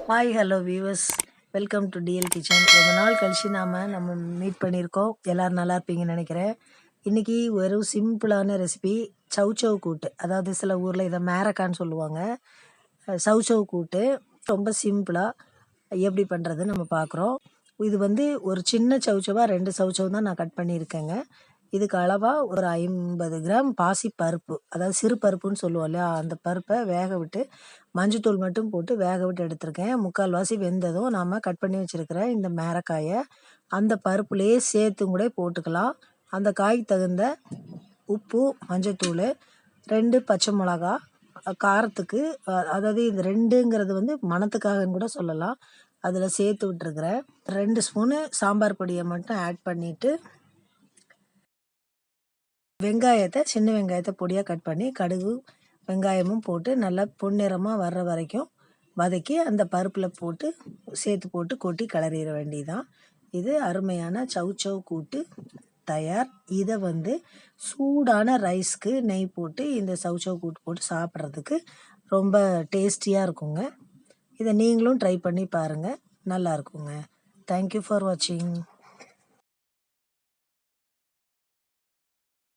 Hi hello viewers, welcome to DL kitchen. ரொம்ப நாள் கழிச்சு நம்ம மீட் பண்ணியிருக்கோம். எல்லோரும் நல்லா இருப்பீங்கன்னு நினைக்கிறேன். இன்றைக்கி ஒரு சிம்பிளான ரெசிபி, சவுச்சவ் கூட்டு. அதாவது சில ஊரில் இதை மேரக்கான்னு சொல்லுவாங்க. சவுச்சவ் கூட்டு ரொம்ப சிம்பிளாக எப்படி பண்ணுறதுன்னு நம்ம பார்க்குறோம். இது வந்து ஒரு சின்ன சவுச்சவாக 2 சவுச்சவ் தான் நான் கட் பண்ணியிருக்கேங்க. இதுக்கு அளவாக ஒரு 50 கிராம் பாசி பருப்பு, அதாவது சிறு பருப்புன்னு சொல்லுவோம் இல்லையா, அந்த பருப்பை வேக விட்டு மஞ்சத்தூள் மட்டும் போட்டு வேக விட்டு எடுத்திருக்கேன். முக்கால்வாசி வெந்ததும் நாம் கட் பண்ணி வச்சுருக்கிற இந்த மேரக்காயை அந்த பருப்புலேயே சேர்த்து கூட போட்டுக்கலாம். அந்த காய்க்கு தகுந்த உப்பு, மஞ்சத்தூள், 2 பச்சை மிளகா, காரத்துக்கு அதாவது இந்த 2ங்கிறது வந்து மணத்துக்காகன்னு கூட சொல்லலாம். அதில் சேர்த்து விட்டுருக்குறேன். 2 ஸ்பூனு சாம்பார் பொடியை மட்டும் ஆட் பண்ணிவிட்டு சின்ன வெங்காயத்தை பொடியாக கட் பண்ணி கடுகு வெங்காயமும் போட்டு நல்லா பொன்னிறமாக வர்ற வரைக்கும் வதக்கி அந்த பருப்பில் போட்டு சேர்த்து போட்டு கொட்டி கிளறிட வேண்டியதான். இது அருமையான சவுச்சவ் கூட்டு தயார். இதை வந்து சூடான ரைஸ்க்கு நெய் போட்டு இந்த சவுச்சவ் கூட்டு போட்டு சாப்பிட்றதுக்கு ரொம்ப டேஸ்டியாக இருக்குங்க. இதை நீங்களும் ட்ரை பண்ணி பாருங்கள், நல்லா இருக்குங்க. தேங்க்யூ ஃபார் வாட்சிங்.